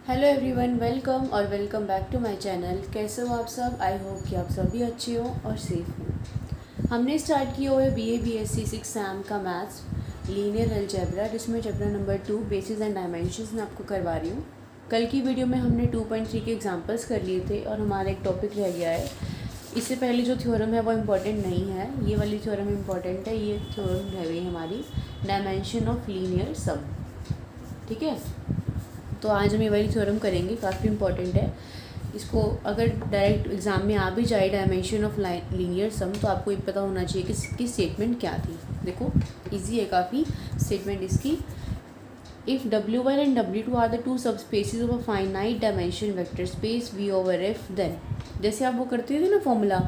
Hello everyone, welcome और welcome back to my channel. कैसे हो आप सब? आई होप कि आप सभी अच्छे हो और सेफ हो। हमने स्टार्ट किया हुआ है BA BSc 6 सैम का मैथ्स लीनियर अलजेब्रा, जिसमें chapter number 2 basis and dimensions मैं आपको करवा रही हूँ। कल की वीडियो में हमने 2.3 के एग्जांपल्स कर लिए थे और हमारा एक टॉपिक रह गया है। इससे पहले जो थ्योरम है वो इम्पॉर्टेंट नहीं है, ये वाली थ्योरम इम्पॉर्टेंट है। ये थ्योरम रह गई हमारी डायमेंशन ऑफ लीनियर सम। ठीक है, तो आज हम ये वाली थ्योरम करेंगे, काफ़ी इंपॉर्टेंट है। इसको अगर डायरेक्ट एग्जाम में आ भी जाए डायमेंशन ऑफ लीनियर सम, तो आपको ये पता होना चाहिए कि इसकी स्टेटमेंट क्या थी। देखो इजी है काफ़ी स्टेटमेंट इसकी। If W1 and W2 are the two subspaces of a finite dimension vector space V over F, then जैसे आप वो करते थे ना formula,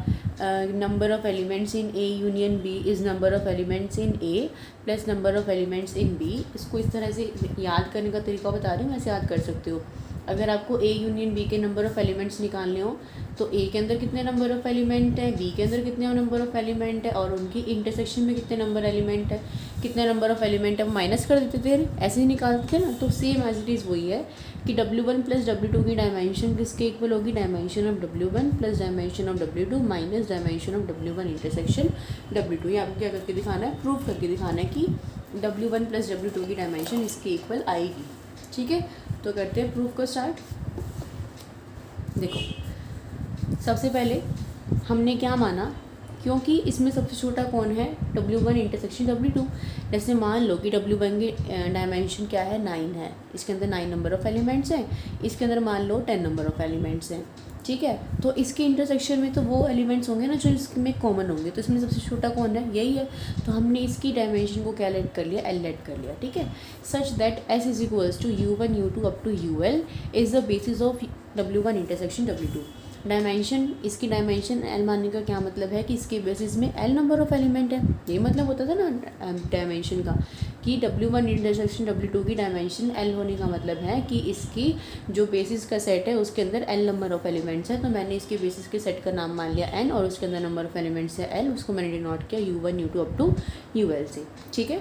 number of elements in A union B is number of elements in A plus number of elements in B। इसको इस तरह से याद करने का तरीका बता रही हूँ, ऐसे याद कर सकते हो। अगर आपको A यूनियन B के नंबर ऑफ़ एलिमेंट्स निकालने हो तो A के अंदर कितने नंबर ऑफ़ एलिमेंट है, B के अंदर कितने नंबर ऑफ़ एलिमेंट है और उनकी इंटरसेक्शन में कितने नंबर एलिमेंट है, कितने नंबर ऑफ़ एलिमेंट है, माइनस कर देते थे, ऐसे ही निकालते थे ना। तो सेम एज इट इज़ वही है कि W1 प्लस W2 की डायमेंशन किसके इक्वल होगी, dimension of W1 plus dimension of W2 minus dimension of W1 intersection W2। ये आपको क्या करके दिखाना है, प्रूव करके दिखाना है कि W1 प्लस W2 की डायमेंशन इसके इक्वल आएगी। ठीक है, तो करते हैं प्रूफ को स्टार्ट। देखो सबसे पहले हमने क्या माना, क्योंकि इसमें सबसे छोटा कौन है, W1 इंटरसेक्शन W2। जैसे मान लो कि W1 की डायमेंशन क्या है, 9 है, इसके अंदर 9 नंबर ऑफ़ एलिमेंट्स हैं, इसके अंदर मान लो 10 नंबर ऑफ़ एलिमेंट्स हैं। ठीक है, तो इसके इंटरसेक्शन में तो वो एलिमेंट्स होंगे ना जो इसमें कॉमन होंगे, तो इसमें सबसे छोटा कौन है, यही है। तो हमने इसकी डायमेंशन को क्या लेट कर लिया, L लेट कर लिया। ठीक है, such that S is equals to U1 U2 up to UL is the basis of W1 intersection W2। Dimension, इसकी डायमेंशन L मानने का क्या मतलब है कि इसके बेसिस में L नंबर ऑफ़ एलिमेंट है। ये मतलब होता था ना डायमेंशन का कि W1 इंटरसेक्शन W2 की डायमेंशन L होने का मतलब है कि इसकी जो बेसिस का सेट है उसके अंदर L नंबर ऑफ़ एलिमेंट्स है। तो मैंने इसके बेसिस के सेट का नाम मान लिया N और उसके अंदर नंबर ऑफ़ एलिमेंट्स है L, उसको मैंने डिनोट किया U1 U2 up to UL से। ठीक है,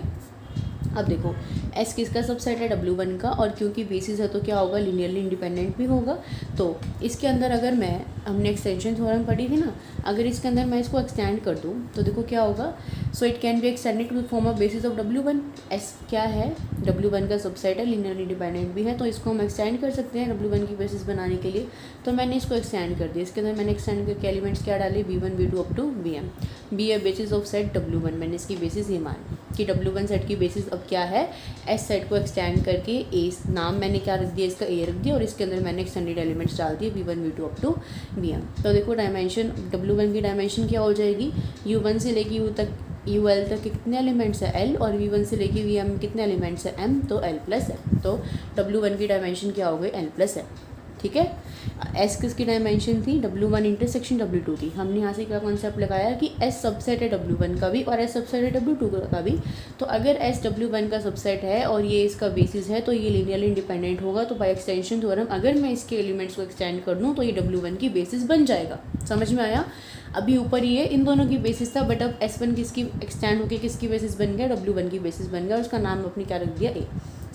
अब देखो S किसका सबसेट है, W1 का, और क्योंकि बेसिस है तो क्या होगा, लीनियरली इंडिपेंडेंट भी होगा। तो इसके अंदर अगर मैं, हमने एक्सटेंशन थ्योरम पढ़ी थी ना, अगर इसके अंदर मैं इसको एक्सटेंड कर दूँ तो देखो क्या होगा, so it can be extended to the form of basis of W1। S क्या है, W1 का सबसेट है, लीनियरली इंडिपेंडेंट भी है, तो इसको हम एक्सटेंड कर सकते हैं W1 की बेसिस बनाने के लिए। तो मैंने इसको एक्सटेंड कर दिया, इसके अंदर मैंने एक्सटेंड करके एलिमेंट्स क्या डाले, V1 V2 up to Vm। Be a basis of set W1, मैंने इसकी बेसिस ये मानी कि W1 सेट की बेसिस अब क्या है, S सेट को एक्सटेंड करके A नाम मैंने क्या रख दिया, इसका A रख दिया, और इसके अंदर मैंने एक्सटेंडेड एलिमेंट्स डाल दिए V1 V2 up to Vm। तो देखो डायमेंशन W1 की डायमेंशन क्या हो जाएगी, U1 से लेके U तक, UL तक कितने एलिमेंट्स है L, और V1 से लेके Vm कितने एलिमेंट्स है M, तो L प्लस M। तो W1 की डायमेंशन क्या हो गई, L प्लस M। ठीक है, S किसकी डायमेंशन थी, W1 इंटरसेक्शन W2 की। हमने यहाँ से क्या कॉन्सेप्ट लगाया कि S सबसेट है W1 का भी और S सबसेट है W2 का भी। तो अगर S W1 का सबसेट है और ये इसका बेसिस है तो ये लीनियरली इंडिपेंडेंट होगा। तो बाय एक्सटेंशन थ्योरम अगर मैं इसके एलिमेंट्स को एक्सटेंड कर दूँ तो ये W1 की बेसिस बन जाएगा। समझ में आया? अभी ऊपर ये इन दोनों की बेसिस था, बट अब S1 किसकी एक्सटेंड होकर किसकी बेसिस बन गया, W1 की बेसिस बन गया, और उसका नाम अपनी क्या रख दिया, A।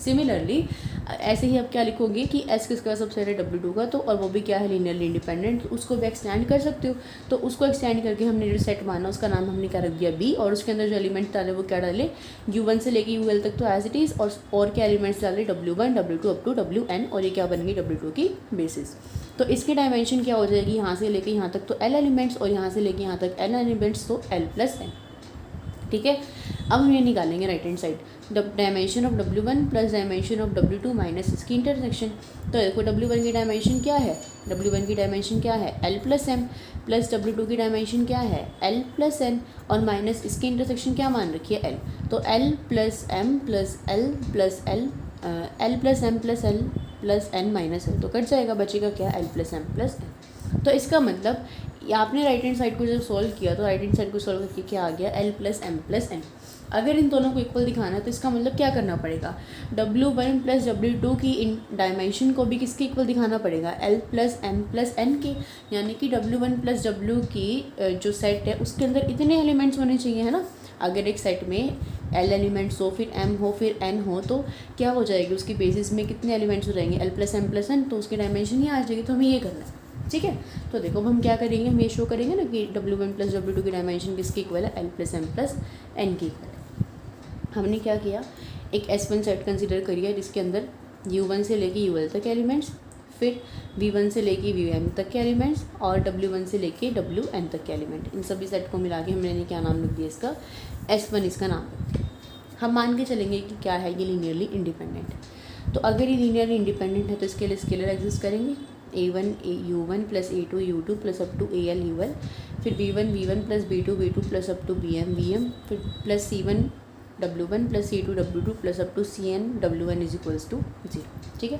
सिमिलरली ऐसे ही आप क्या लिखोगे कि S किसका सबसेट है W2 का, तो और वो भी क्या है, लीनियरली इंडिपेंडेंट, तो उसको भी एक्सटेंड कर सकते हो। तो उसको एक्सटेंड करके हमने जो सेट माना उसका नाम हमने क्या रख दिया, B, और उसके अंदर जो एलिमेंट्स डाले वो क्या डाले, U1 से लेके UL तक तो एज इट इज़, और क्या एलिमेंट्स डाले, W1 W2 up to WN, और ये क्या बन गई, W2 की बेसिस। तो इसकी डायमेंशन क्या हो जाएगी, यहाँ से लेके यहाँ तक तो L एलिमेंट्स, और यहाँ से लेके यहाँ तक N एलिमेंट्स, तो L प्लस M। ठीक है, अब हम ये निकालेंगे right hand side, dimension of W1 plus dimension of W2 minus इसकी इंटरसेक्शन। तो देखो W1 की डायमेंशन क्या है, W1 की डायमेंशन क्या है, L plus M, plus W2 की डायमेंशन क्या है, L प्लस N, और माइनस इसकी इंटरसेक्शन क्या मान रखी है, L। तो L plus M plus L plus L, L plus M plus L plus N minus L, तो कट जाएगा, बचेगा क्या, L plus M plus N। तो इसका मतलब आपने राइट हैंड साइड को जब सॉल्व किया तो राइट हैंड साइड को सॉल्व करके क्या आ गया, L plus M plus N। अगर इन दोनों को इक्वल दिखाना है तो इसका मतलब क्या करना पड़ेगा, W1 प्लस W2 की इन डायमेंशन को भी किसके इक्वल दिखाना पड़ेगा, L plus M plus N के। यानी कि W1 प्लस W की जो सेट है उसके अंदर इतने एलिमेंट्स होने चाहिए, है ना। अगर एक सेट में एल एलिमेंट्स हो, फिर एम हो, फिर एन हो, तो क्या हो जाएगी उसकी बेसिस में कितने एलिमेंट्स हो जाएंगे, L plus M plus N, तो उसकी डायमेंशन ही आ जाएगी। तो हमें ये करना है, ठीक है। तो देखो अब हम क्या करेंगे, हम ये शो करेंगे ना कि W1 प्लस W2 की डायमेंशन किसकी इक्वल है, L plus M plus N की इक्वल है। हमने क्या किया, एक S1 सेट कंसिडर करिए जिसके अंदर U1 से लेके UL तक एलिमेंट्स, फिर V1 से लेके VM तक के एलिमेंट्स और W1 से लेके WN तक के एलिमेंट, इन सभी सेट को मिला के हमने क्या नाम लिख दिया, इसका S1 इसका नाम रख दिया। हम मान के चलेंगे कि क्या है, ये लीनियरली इंडिपेंडेंट है। तो अगर ये लीनियरली इंडिपेंडेंट है तो इसके लिए स्केलर एग्जिस्ट करेंगे, A1 U1 plus A2 U2 plus up to AL UL, फिर B1 V1 plus B2 B2 plus up to BM VM, फिर plus C1 W1 plus C2 W2 plus up to CN W1 is equals to 0, ठीक है।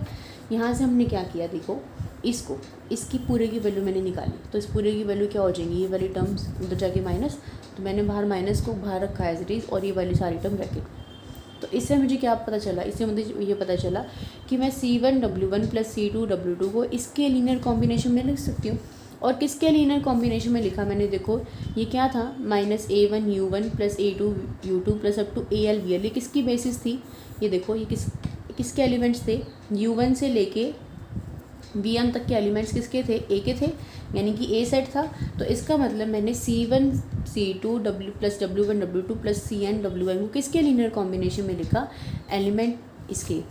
यहाँ से हमने क्या किया, देखो इसकी पूरे की वैल्यू मैंने निकाली, तो इस पूरे की वैल्यू क्या हो जाएंगी, ये वाली टर्म्स उधर जाके माइनस, तो मैंने बाहर माइनस को बाहर रखा है एज इट इज़, और ये वाली सारी टर्म ब्रैकेट। तो इससे मुझे क्या पता चला, इससे मुझे ये पता चला कि मैं C1 W1 plus C2 W2 को इसके लीनियर कॉम्बिनेशन में लिख सकती हूँ। और किसके लीनियर कॉम्बिनेशन में लिखा मैंने, देखो ये क्या था, minus A1 U1 plus A2 U2 plus up to AL VL, ये किसकी बेसिस थी, ये देखो ये किसके एलिमेंट्स थे, U1 से लेके VM तक के एलिमेंट्स किसके थे, A के थे, यानी कि A सेट था। तो इसका मतलब मैंने C1 C2 W plus W1 W2 plus CN WN को किसके लीनियर कॉम्बिनेशन में लिखा, एलिमेंट इसके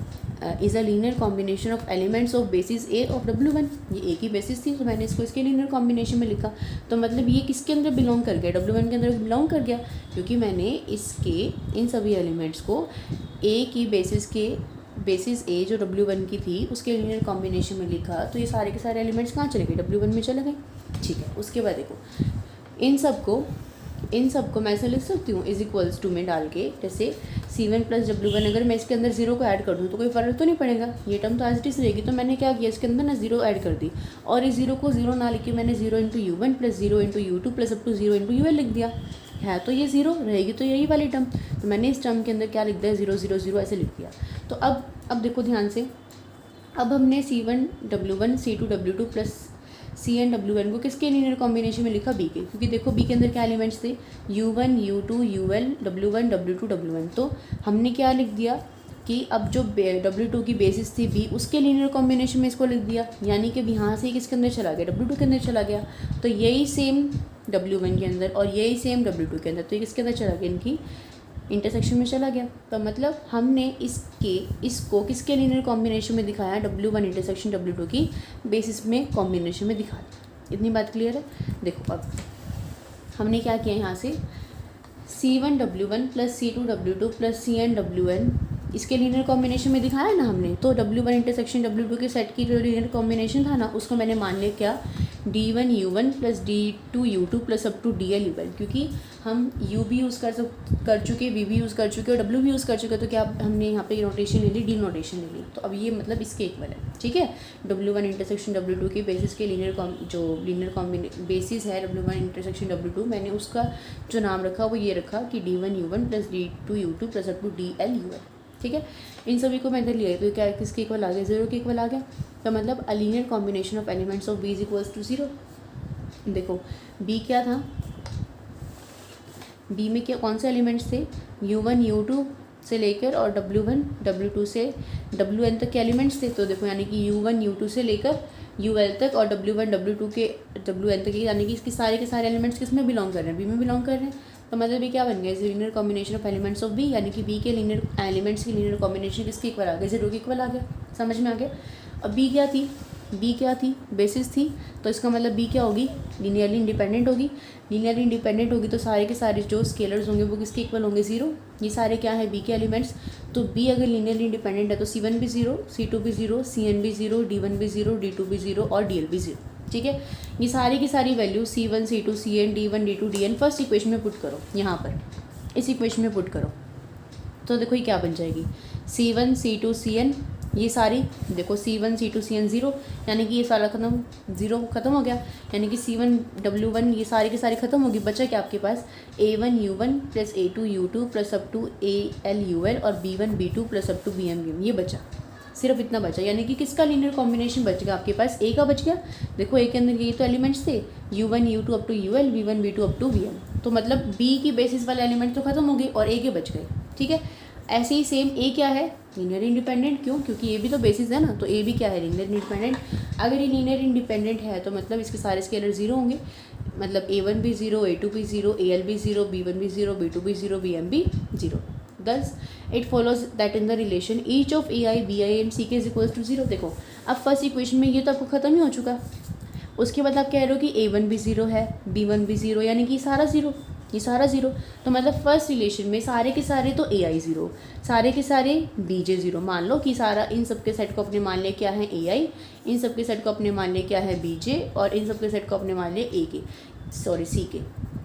is a linear combination of elements of basis A of W1, ये A की बेसिस थी, तो मैंने इसको इसके लीनियर कॉम्बिनेशन में लिखा। तो मतलब ये किसके अंदर बिलोंग कर गया, W1 के अंदर बिलोंग कर गया, क्योंकि मैंने इसके इन सभी एलिमेंट्स को A की बेसिस A जो W1 की थी उसके लीनियर कॉम्बिनेशन में लिखा, तो ये सारे के सारे एलिमेंट्स कहाँ चले गए, W1 में चले गए, ठीक है। उसके बाद देखो इन सबको मैं ऐसे लिख सकती हूँ इज इक्वल्स टू में डाल के, जैसे C1 प्लस W1, अगर मैं इसके अंदर 0 को ऐड कर दूँ तो कोई फ़र्क तो नहीं पड़ेगा, ये टर्म तो एज इट इज़ रहेगी। तो मैंने क्या किया, इसके अंदर ना 0 ऐड कर दी, और इस 0 को 0 ना लिख के मैंने 0 into U1 plus 0 into U2 plus up to 0 into UL लिख दिया है, तो ये 0 रहेगी, तो यही वाली टर्म, तो मैंने इस टर्म के अंदर क्या लिख दिया, 0 0 0 ऐसे लिख दिया। तो अब देखो ध्यान से, अब हमने C1 W1 C2 W2 plus CN WN को किसके लीनियर कॉम्बिनेशन में लिखा, B के, क्योंकि देखो B के अंदर क्या एलिमेंट्स थे, U1 U2 UL W1 W2 W1। तो हमने क्या लिख दिया कि अब जो W2 की बेसिस थी B, उसके लीनियर कॉम्बिनेशन में इसको लिख दिया, यानी कि यहाँ से किसके अंदर चला गया, W2 के अंदर चला गया। तो यही सेम W1 के अंदर और यही सेम W2 के अंदर, तो ये किसके अंदर चला गया, इनकी इंटरसेक्शन में चला गया। तो मतलब हमने इसको किसके लीनियर कॉम्बिनेशन में दिखाया, W1 इंटरसेक्शन W2 की बेसिस में कॉम्बिनेशन में दिखा दिया। इतनी बात क्लियर है। देखो अब हमने क्या किया, यहाँ से C1 W1 plus C2 W2 plus CN WN इसके लीनियर कॉम्बिनेशन में दिखाया ना हमने, तो W1 इंटरसेक्शन W2 के सेट की जो लीनियर कॉम्बिनेशन था ना, उसको मैंने मान लिया क्या, D1 U1 plus D2 U2 plus up to DL UL, क्योंकि हम U भी यूज़ कर चुके, V भी यूज़ कर चुके और W भी यूज़ कर चुके, तो क्या हमने यहाँ पे नोटेशन ले ली, D नोटेशन ले ली। तो अब ये मतलब इसके इक्वल है, ठीक है। W1 इंटरसेक्शन W2 की बेसिस के लीनियर बेसिस है W1 इंटरसेक्शन W2, मैंने उसका जो नाम रखा वो ये रखा कि D1 U1 plus D2 U2 plus up to DL UL, ठीक है। इन सभी को मैं इधर लिया, तो क्या किसके इक्वल आ गया, 0 के इक्वल आ गया। तो मतलब a linear combination of elements of B is equals to 0। देखो B क्या था, B में क्या कौन से एलिमेंट्स थे, U1 U2 से लेकर और W1 W2 से WN तक के एलिमेंट्स थे। तो देखो यानी कि U1 U2 से लेकर UL तक और W1 W2 के WN तक, यानी कि इसके सारे के सारे एलिमेंट्स किस में बिलोंग कर रहे हैं, B में बिलोंग कर रहे हैं। तो मतलब ये क्या बन गया, linear combination of elements of B, यानी कि B के लीनियर एलिमेंट्स की लीनियर कॉम्बिनेशन किसके इक्वल आ गया, 0 के इक्वल आ गया। समझ में आ गया। अब B क्या थी, बेसिस थी, तो इसका मतलब B क्या होगी, लीनियरली इंडिपेंडेंट होगी। लीनियरली इंडिपेंडेंट होगी तो सारे के सारे जो स्केलर्स होंगे वो किसके इक्वल होंगे, 0। ये सारे क्या है, B के एलिमेंट्स। तो B अगर लीनियरली इंडिपेंडेंट है तो C1 भी 0, C2 भी 0, CN भी 0, D1 भी 0, D2 भी 0 और DL भी 0, ठीक है। ये सारी की सारी value C1 C2 CN D1 D2 DN first equation में पुट करो, यहाँ पर इस इक्वेशन में पुट करो, तो देखो ये क्या बन जाएगी, C1 C2 CN, ये सारी देखो C1 C2 CN 0, यानी कि ये सारा खत्म, 0 खत्म हो गया, यानी कि C1 W1 ये सारी की सारी खत्म होगी। बचा क्या आपके पास, A1 U1 plus A2 U2 plus up to AL UL और B1 B2 plus up to BM BM, ये बचा, सिर्फ इतना बचा। यानी कि किसका लीनियर कॉम्बिनेशन बच गया आपके पास, A का बच गया। देखो A के अंदर ये तो एलिमेंट्स थे, U1 U2 up to UL, V1 V2 up to VM, तो मतलब B की बेसिस वाले एलिमेंट तो खत्म हो गए और A के बच गए, ठीक है। ऐसे ही सेम ए क्या है, लीनियर इंडिपेंडेंट। क्यों? क्योंकि ए भी तो बेसिस है ना, तो ए भी क्या है, लीनियर इंडिपेंडेंट। अगर ये लीनियर इंडिपेंडेंट है तो मतलब इसके सारे स्केलर जीरो होंगे, मतलब A1 भी ज़ीरो, A2 भी ज़ीरो, AL भी ज़ीरो, B1 भी ज़ीरो, B2 भी ज़ीरो, BM भी zero. Thus it follows that in the relation each of AI, BI and CK is equals to zero. देखो अब फर्स्ट इक्वेशन में ये तो आपको ख़त्म ही हो चुका। उसके बाद आप कह रहे हो कि A1 भी ज़ीरो है, B1 भी ज़ीरो, यानी कि सारा ज़ीरो, ये सारा ज़ीरो। तो मतलब फर्स्ट रिलेशन में सारे के सारे तो AI ज़ीरो, सारे के सारे BJ ज़ीरो। मान लो कि सारा इन सब के सेट को अपने मान लिया क्या है AI, इन सब के सेट को अपने मान लिया क्या है BJ, और इन सब के सेट को अपने मान लिया C के।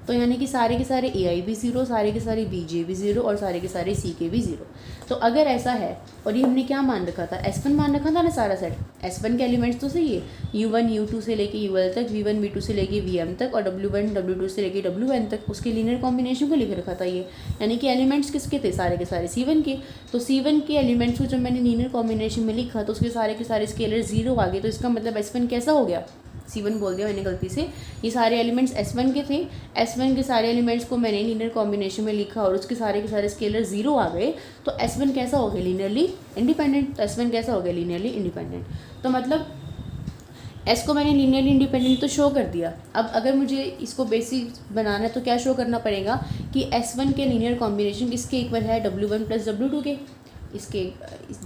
तो यानी कि सारे के सारे AI भी ज़ीरो, सारे के सारे BJ भी ज़ीरो, और सारे के सारे CK भी ज़ीरो। तो अगर ऐसा है, और ये हमने क्या मान रखा था, S1 मान रखा था ना सारा सेट। S1 के एलिमेंट्स तो सही है, U1 U2 से लेके UL तक, V1 V2 से लेके VM तक, और W1 W2 से लेके WN तक, उसके लीनियर कॉम्बिनेशन को लिख रखा था ये। यानी कि एलिमेंट्स किसके थे, सारे के सारे C1 के। तो C1 के एलिमेंट्स को जब मैंने लीनियर कॉम्बिनेशन में लिखा तो उसके सारे के सारे स्केलर ज़ीरो आ गए। तो इसका मतलब S1 कैसा हो गया, C1 बोल दिया मैंने गलती से। ये सारे एलिमेंट्स S1 के थे, S1 के सारे एलिमेंट्स को मैंने लीनियर कॉम्बिनेशन में लिखा और उसके सारे के सारे स्केलर ज़ीरो आ गए। तो S1 कैसा हो गया, लीनियरली इंडिपेंडेंट। तो S1 कैसा हो गया, लीनियरली इंडिपेंडेंट। तो मतलब S को मैंने लीनियरली इंडिपेंडेंट तो शो कर दिया। अब अगर मुझे इसको बेसिक बनाना है तो क्या शो करना पड़ेगा कि S1 के लीनियर कॉम्बिनेशन किसके इक्वल है, W1 प्लस W2 के। इसके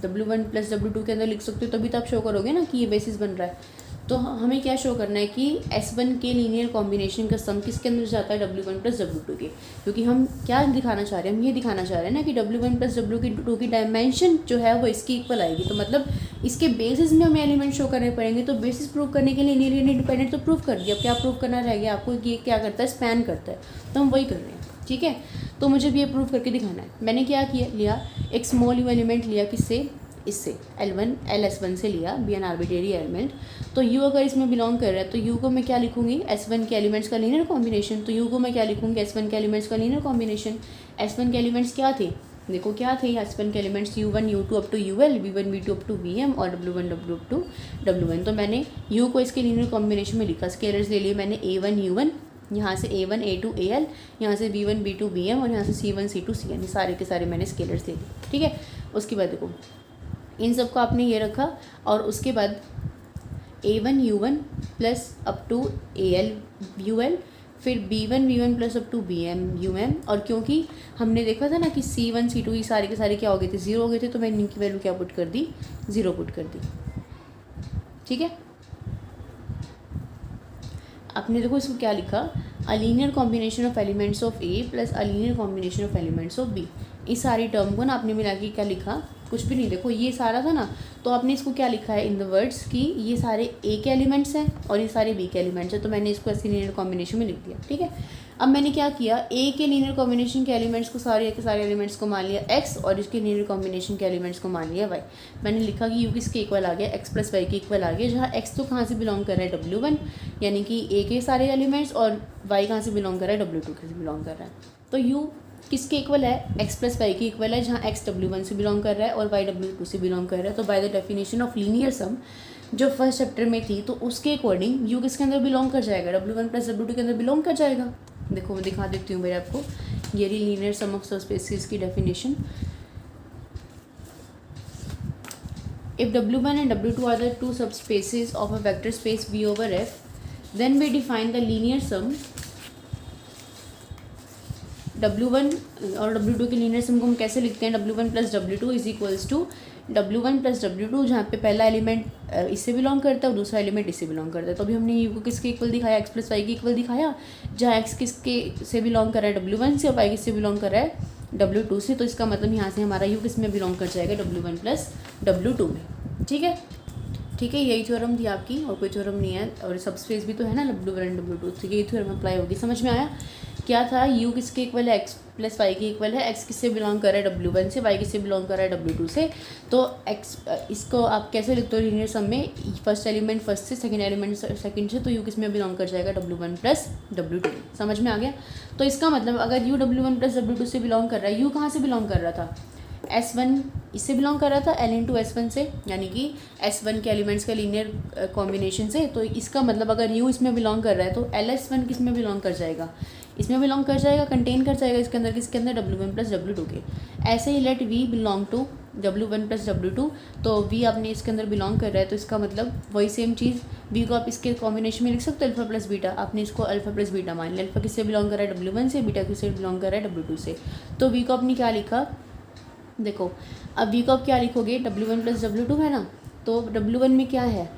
W1 प्लस W2 के अंदर लिख सकते हो, तभी तो आप शो करोगे ना कि ये बेसिस बन रहा है। तो हमें क्या शो करना है कि S1 के लीनियर कॉम्बिनेशन का सम किसके अंदर जाता है, W1 प्लस W2 के। क्योंकि हम क्या दिखाना चाह रहे हैं, हम ये दिखाना चाह रहे हैं ना कि W1 प्लस W2 की डायमेंशन जो है वो इसकी इक्वल आएगी। तो मतलब इसके बेसिस में हमें एलिमेंट शो करने पड़ेंगे। तो बेसिस प्रूव करने के लिए लीनियर इंडिपेंडेंट तो प्रूव कर दिया। अब क्या प्रूव करना रह गया आपको, ये क्या करता है, स्पैन करता है। तो हम वही कर रहे हैं, ठीक है। तो मुझे भी ये प्रूव करके दिखाना है। मैंने क्या किया, लिया एक स्मॉल यू एलिमेंट लिया, किससे, इससे L1 LS1 से लिया, बी एन आर्बिट्रेरी एलिमेंट। तो U अगर इसमें बिलोंग कर रहा है तो U को मैं क्या लिखूंगी, S1 के एलिमेंट्स का लीनियर कॉम्बिनेशन। तो U को मैं क्या लिखूंगी, S1 के एलिमेंट्स का लीनियर कॉम्बिनेशन। S1 के एलिमेंट्स क्या थे, देखो क्या थे S1 के elements, U1 U2 up to UL, V1 V2 up to VM, और W1 W up to WN। तो मैंने U को इसके लीनियर कॉम्बिनेशन में लिखा। स्केलर्स ले लिए मैंने A1 U1, यहाँ से A1 A2 AL, यहाँ से B1 B2 BM, और यहाँ से C1 C2 CN। सारे के सारे मैंने स्केलर्स ले लिए, ठीक है। उसके बाद देखो इन सब को आपने ये रखा, और उसके बाद A1 U1 plus up to AL UL, फिर B1 V1 plus up to BM UM। और क्योंकि हमने देखा था ना कि C1 C2 ये सारे के सारे क्या हो गए थे, ज़ीरो हो गए थे, तो मैंने इनकी वैल्यू क्या पुट कर दी, ज़ीरो पुट कर दी, ठीक है। आपने देखो इसको क्या लिखा, अ linear combination of elements of A plus a linear combination of elements of B। इस सारी टर्म को ना आपने मिला के क्या लिखा, कुछ भी नहीं। देखो ये सारा था ना, तो आपने इसको क्या लिखा है इन द वर्ड्स कि ये सारे A के एलिमेंट्स हैं और ये सारे B के एलिमेंट्स हैं। तो मैंने इसको ऐसे लीनियर कॉम्बिनेशन में लिख दिया, ठीक है। अब मैंने क्या किया, A के लीनियर कॉम्बिनेशन के एलिमेंट्स को, सारे के सारे एलिमेंट्स को मान लिया X, और इसके लीनियर कॉम्बिनेशन के एलिमेंट्स को मान लिया Y। मैंने लिखा कि U किसके इक्वल आ गया, X प्लस Y के इक्वल आ गया, जहाँ X तो कहाँ से बिलोंग कर रहा है, W1 यानी कि A के सारे एलिमेंट्स, और Y कहाँ से बिलोंग कर रहा है, W2 से बिलोंग कर रहा है। तो U किसके इक्वल है, X प्लस वाई के इक्वल है, जहाँ X W1 से बिलोंग कर रहा है और Y W2 से बिलोंग कर रहा है। तो by the definition of linear sum जो फर्स्ट चैप्टर में थी, तो उसके अकॉर्डिंग U किसके अंदर बिलोंग कर जाएगा, W1 प्लस W2 के अंदर बिलोंग कर जाएगा। देखो मैं दिखा देती हूँ भाई आपको, ये रही लीनियर सम ऑफ सबस्पेसेस की definition. If W1 and W2 are the two subspaces of a vector space V over F, then we define the linear sum W1 और W2 के लीनियर सम को हम कैसे लिखते हैं, W1 plus W2 is equals to W1 plus W2, जहाँ पे पहला एलिमेंट इससे बिलोंग करता है और दूसरा एलिमेंट इससे बिलोंग करता है। तो अभी हमने U को किसके इक्वल दिखाया, X प्लस वाई के इक्वल दिखाया, जहाँ X किसके से बिलोंग कर रहा है, W1 से, और Y किससे बिलोंग कर रहा है, W2 से। तो इसका मतलब यहाँ से हमारा U किस में बिलोंग कर जाएगा, W1 प्लस W2 में, ठीक है। ठीक है, यही थ्योरम थी आपकी, और कोई थ्योरम नहीं है। और सबस्पेस भी तो है ना W1 W2, तो यही थ्योरम अप्लाई होगी। समझ में आया क्या था, U किसके इक्वल है, X प्लस वाई के इक्वल है, X किससे बिलोंग कर रहा है, W1 से, Y किससे बिलोंग कर रहा है, W2 से। तो X इसको आप कैसे लिखते हो लीनियर सम में, फर्स्ट एलिमेंट फर्स्ट से, सेकंड एलिमेंट सेकंड से, तो U किस में बिलोंग कर जाएगा, W1 प्लस W2। समझ में आ गया। तो इसका मतलब अगर U W1 प्लस W2 से बिलोंग कर रहा है, U कहाँ से बिलोंग कर रहा था, S1 इससे बिलोंग कर रहा था, L इंटू S1 से, यानी कि S1 के एलिमेंट्स का लीनियर कॉम्बिनेशन से। तो इसका मतलब अगर U इसमें बिलोंग कर रहा है तो LS1 किस में बिलोंग कर जाएगा, इसमें बिलोंग कर जाएगा, कंटेन कर जाएगा इसके अंदर, किसके अंदर, W1 प्लस W2 के। ऐसे ही let V belong to W1 plus W2, तो V आपने इसके अंदर बिलोंग कर रहा है, तो इसका मतलब वही सेम चीज़ V को आप इसके कॉम्बिनेशन में लिख सकते हो, अल्फा प्लस बीटा। आपने इसको अल्फा प्लस बीटा मान लिया। अल्फा किससे बिलोंग कर रहा है, W1 से, बीटा किससे बिलोंग कर रहा है, W2 से। तो V को आपने क्या लिखा, देखो अब V को आप क्या लिखोगे, W1 प्लस W2 है ना, तो W1 में क्या है,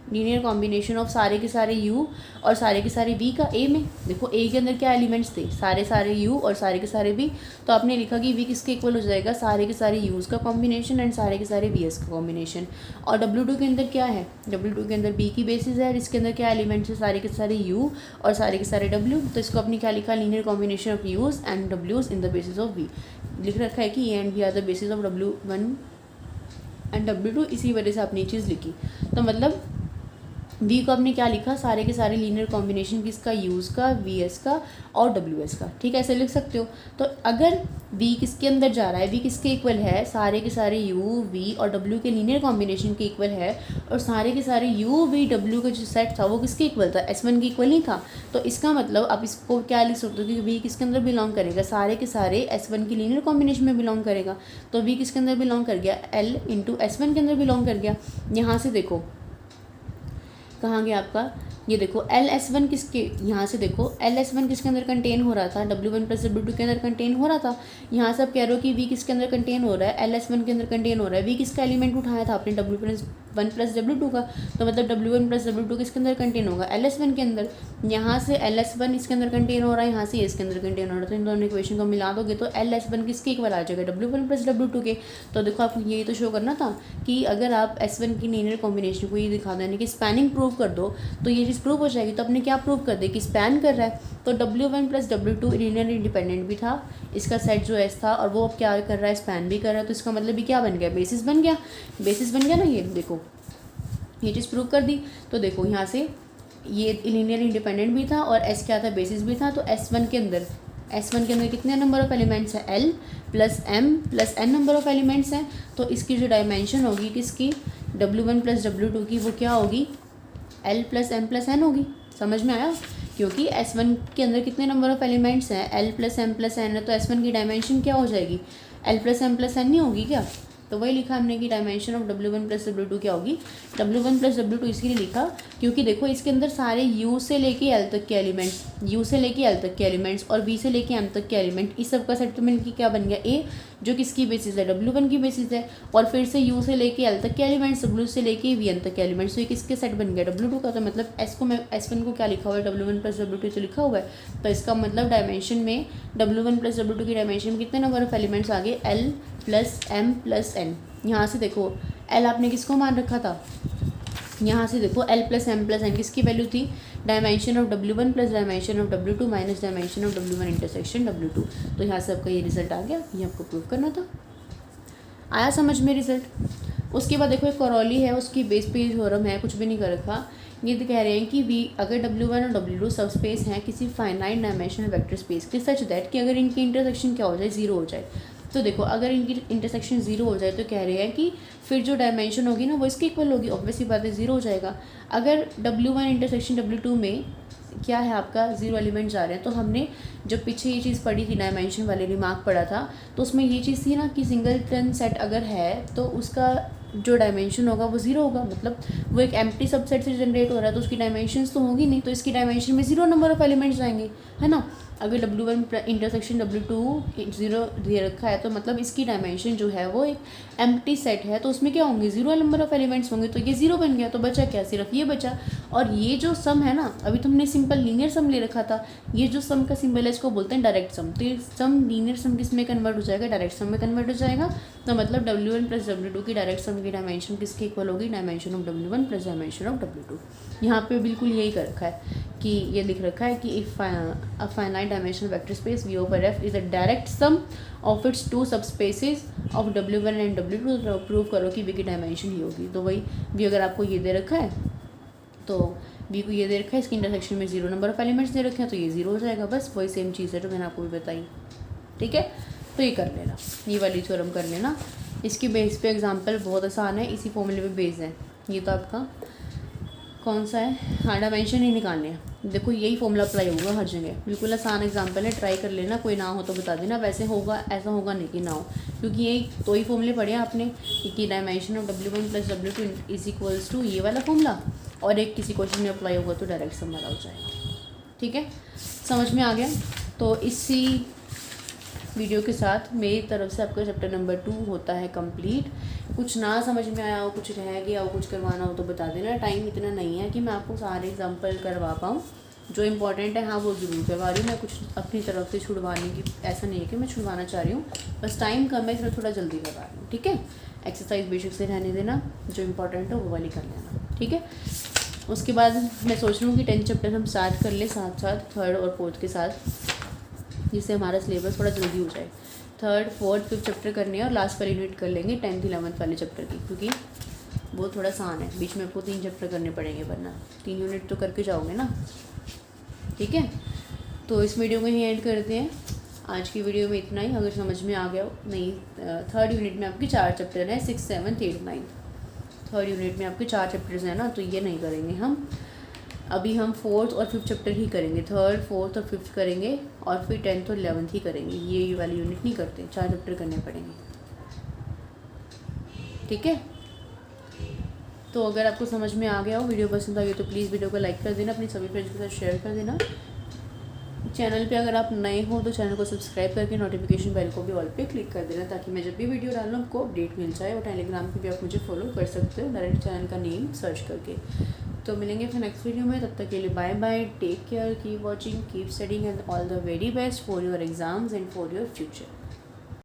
लीनियर कॉम्बिनेशन ऑफ सारे के सारे U और सारे के सारे V का A में। देखो A के अंदर क्या एलिमेंट्स थे, सारे सारे U और सारे के सारे V, तो आपने लिखा कि V किसके इक्वल हो जाएगा, सारे के सारे U's का कॉम्बिनेशन एंड सारे के सारे V's का कॉम्बिनेशन। और W2 के अंदर क्या है, W2 के अंदर B की बेसिस है, इसके अंदर क्या एलिमेंट्स है, सारे के सारे U और सारे के सारे W, तो इसको अपनी क्या लिखा, linear combination of U's and W's in the basis of V। लिख रखा है कि A and B are the basis of W1 and W2, इसी वजह से आपने ये चीज़ लिखी। तो मतलब V को आपने क्या लिखा, सारे के सारे लीनियर कॉम्बिनेशन किसका, U's का, V's का और WS का। ठीक है, ऐसे लिख सकते हो। तो अगर V किसके अंदर जा रहा है, V किसके इक्वल है, सारे के सारे U, V और W के लीनियर कॉम्बिनेशन के इक्वल है, और सारे के सारे U, V, W का जो सेट था वो किसके इक्वल था, S1 के इक्वल नहीं था। तो इसका मतलब आप इसको क्या लिख सकते हो कि V किसके अंदर बिलोंग करेगा, सारे के सारे S1 की लीनियर कॉम्बिनेशन में बिलोंग करेगा। तो V किसके अंदर बिलोंग कर गया, L इंटू S1 के अंदर बिलोंग कर गया। यहाँ से देखो कहाँ गया आपका, ये देखो LS1 किसके, यहाँ से देखो LS1 किसके अंदर कंटेन हो रहा था, W1 प्लस W2 के अंदर कंटेन हो रहा था। यहाँ से आप कह रहे हो कि V किसके अंदर कंटेन हो रहा है, LS1 के अंदर कंटेन हो रहा है। V किसका एलिमेंट उठाया था आपने, W1 प्लस W2 का, तो मतलब W1 प्लस W2 किसके अंदर कंटेन होगा, LS1 के अंदर। यहाँ से LS1 इसके अंदर कंटेन हो रहा है, यहाँ से इसके अंदर कंटेन हो रहा है, तो इन दोनों इक्वेशन को मिला दोगे तो LS1 किसके इक्वल आ जाएगा, W1 प्लस W2 के। तो देखो आपको ये तो शो करना था कि अगर आप S1 की लीनियर कॉम्बिनेशन को ये दिखा दो, यानी कि स्पैनिंग प्रूव कर दो, तो ये चीज़ प्रूव हो जाएगी। तो आपने क्या प्रूव कर दे कि स्पैन कर रहा है। तो W1 plus W2 linear independent भी था, इसका सेट जो S था, और वो अब क्या कर रहा है, स्पैन भी कर रहा है। तो इसका मतलब भी क्या बन गया, बेसिस बन गया, बेसिस बन गया ना। ये देखो ये चीज़ प्रूव कर दी। तो देखो यहाँ से ये लीनियर इंडिपेंडेंट भी था और S क्या था, बेसिस भी था। तो S1 के अंदर कितने नंबर ऑफ एलिमेंट्स हैं, L plus M plus N number of elements हैं। तो इसकी जो डायमेंशन होगी किसकी, W1 प्लस W2 की, वो क्या होगी, L plus M plus N होगी। समझ में आया, क्योंकि S1 के अंदर कितने नंबर ऑफ एलिमेंट्स हैं, L plus M plus N है, तो S1 की डायमेंशन क्या हो जाएगी, L plus M plus N नहीं होगी क्या। तो वही लिखा हमने कि dimension of W1 plus W2 क्या होगी, W1 प्लस W2 इसलिए लिखा क्योंकि देखो इसके अंदर सारे U से लेके L तक के एलिमेंट्स, U से लेके L तक के एलिमेंट्स और V से लेके M तक के एलिमेंट, इस सब का सेट तो मिलकर क्या बन गया, A, जो किसकी बेसिस है, W1 की बेसिस है। और फिर से U से लेके L तक के एलिमेंट्स, W से लेके Vn तक के एलिमेंट्स, तो ये किसके सेट बन गया, W2 का। तो मतलब S को मैं S1 को क्या लिखा हुआ है, W1 प्लस W2 तो लिखा हुआ है। तो इसका मतलब डायमेंशन में W1 प्लस W2 की डायमेंशन में कितने नंबर ऑफ एलिमेंट्स आ गए, L plus M plus N। यहाँ से देखो L आपने किसको मान रखा था, यहाँ से देखो L plus M plus N किसकी वैल्यू थी, dimension of W1 plus dimension of W2 minus dimension of W1 intersection W2। तो यहाँ से आपका ये रिजल्ट आ गया, ये आपको प्रूव करना था। आया समझ में रिजल्ट। उसके बाद देखो एक कॉरोली है, उसकी बेस पे थ्योरम है, कुछ भी नहीं कर रखा। ये तो कह रहे हैं कि V अगर W1 और W2 सब स्पेस हैं किसी फाइनाइट डायमेंशनल वेक्टर स्पेस के, सच दैट कि अगर इनकी इंटरसेक्शन क्या हो जाए, ज़ीरो हो जाए। तो देखो अगर इनकी इंटरसेक्शन ज़ीरो हो जाए तो कह रहे हैं कि फिर जो डायमेंशन होगी ना वो इसके इक्वल होगी, ऑब्वियसली बात है, ज़ीरो हो जाएगा। अगर W1 इंटरसेक्शन W2 में क्या है आपका, ज़ीरो एलिमेंट्स आ रहे हैं। तो हमने जब पीछे ये चीज़ पढ़ी थी, डायमेंशन वाले रिमार्क पढ़ा था, तो उसमें ये चीज़ थी ना कि सिंगलटन सेट अगर है तो उसका जो डायमेंशन होगा वो ज़ीरो होगा, मतलब वो एक एम्प्टी सबसेट से जनरेट हो रहा है तो उसकी डायमेंशंस तो होगी नहीं, तो इसकी डायमेंशन में ज़ीरो नंबर ऑफ एलिमेंट्स आएंगे, है ना। अगर W1 इंटरसेक्शन W2 ज़ीरो दे रखा है तो मतलब इसकी डायमेंशन जो है वो एक एम्प्टी सेट है, तो उसमें क्या होंगे, ज़ीरो नंबर ऑफ एलिमेंट्स होंगे। तो ये ज़ीरो बन गया, तो बचा क्या, सिर्फ ये बचा। और ये जो सम है ना, अभी तो हमने सिंपल लीनियर सम ले रखा था, ये जो सम का सिंबल है इसको बोलते हैं डायरेक्ट सम। तो ये सम लीनियर सम किस में कन्वर्ट हो जाएगा, डायरेक्ट सम में कन्वर्ट हो जाएगा। तो मतलब W1 प्लस W2 की डायरेक्ट सम की डायमेंशन किसके इक्वल होगी, dimension of W1 plus dimension of W2। यहाँ पे बिल्कुल यही कर रखा है कि ये लिख रखा है कि if a finite dimensional vector space V over F is a direct sum of its two subspaces of W1 and W2, तो प्रूव करो कि V की डायमेंशन ये होगी। तो वही V अगर आपको ये दे रखा है तो V को ये दे रखा है, इसकी इंटरसेक्शन में zero number of elements they रखे हैं, तो ये ज़ीरो हो जाएगा। बस वही सेम चीज़ है जो मैंने आपको भी बताई, ठीक है। तो ये कर लेना, ये वाली थ्योरम कर लेना। इसकी बेस पे एग्जांपल बहुत आसान है, इसी फॉर्मूले पे बेस है। ये तो आपका कौन सा है, हाँ डायमेंशन ही निकालने हैं। देखो यही फॉर्मूला अप्लाई होगा हर जगह, बिल्कुल आसान एग्जांपल है, ट्राई कर लेना, कोई ना हो तो बता देना। वैसे होगा, ऐसा होगा नहीं कि ना हो, क्योंकि यही दो ही फॉर्मूले पढ़े हैं आपने कि dimension of W1 + W2 is equals to ये वाला फॉर्मूला, और एक किसी क्वेश्चन में अप्लाई होगा तो डायरेक्ट सम वाला हो जाएगा। ठीक है, समझ में आ गया। तो इसी वीडियो के साथ मेरी तरफ से आपका चैप्टर नंबर 2 होता है कंप्लीट। कुछ ना समझ में आया हो, कुछ रह गया हो, कुछ करवाना हो तो बता देना। टाइम इतना नहीं है कि मैं आपको सारे एग्जांपल करवा पाऊँ, जो इम्पोर्टेंट है हाँ वो ज़रूर करवा रही हूँ मैं। कुछ अपनी तरफ से छुड़वाने की ऐसा नहीं है कि मैं छुड़वाना चाह रही हूँ, बस टाइम कम है इसलिए थोड़ा जल्दी करवा रही हूँ। ठीक है, एक्सरसाइज बेसिक से रहने देना, जो इम्पोर्टेंट है वो वाली कर लेना। ठीक है, उसके बाद मैं सोच रही हूँ कि 10 चैप्टर हम स्टार्ट कर ले साथ साथ 3rd और 4th के साथ, जिससे हमारा सिलेबस थोड़ा जल्दी हो जाए। 3rd, 4th, 5th चैप्टर करने हैं और लास्ट वाली यूनिट कर लेंगे 10th 11th वाले चैप्टर की, क्योंकि वो थोड़ा आसान है। बीच में आपको 3 चैप्टर करने पड़ेंगे, वरना 3 यूनिट तो करके जाओगे ना। ठीक है, तो इस वीडियो को ही एंड करते हैं। आज की वीडियो में इतना ही। अगर समझ में आ गया हो, नहीं 3rd यूनिट में आपके 4 चैप्टर हैं, 6, 7, 8, 9। 3rd यूनिट में आपके 4 चैप्टर्स हैं ना, तो ये नहीं करेंगे हम। अभी हम 4th और 5th चैप्टर ही करेंगे, 3rd, 4th और 5th करेंगे, और फिर 10th और 11th ही करेंगे। ये वाली यूनिट नहीं करते, 4 चैप्टर करने पड़ेंगे। ठीक है, तो अगर आपको समझ में आ गया हो, वीडियो पसंद आ गई तो प्लीज़ वीडियो को लाइक कर देना, अपनी सभी फ्रेंड्स के साथ शेयर कर देना। चैनल पे अगर आप नए हो तो चैनल को सब्सक्राइब करके नोटिफिकेशन बेल को भी ऑल पे क्लिक कर देना, ताकि मैं जब भी वीडियो डालूँ आपको अपडेट मिल जाए। और टेलीग्राम पे भी आप मुझे फॉलो कर सकते हो डायरेक्ट चैनल का नेम सर्च करके। तो मिलेंगे फिर नेक्स्ट वीडियो में, तब तक के लिए bye bye, take care, keep watching, keep studying and all the very best for your exams and for your future.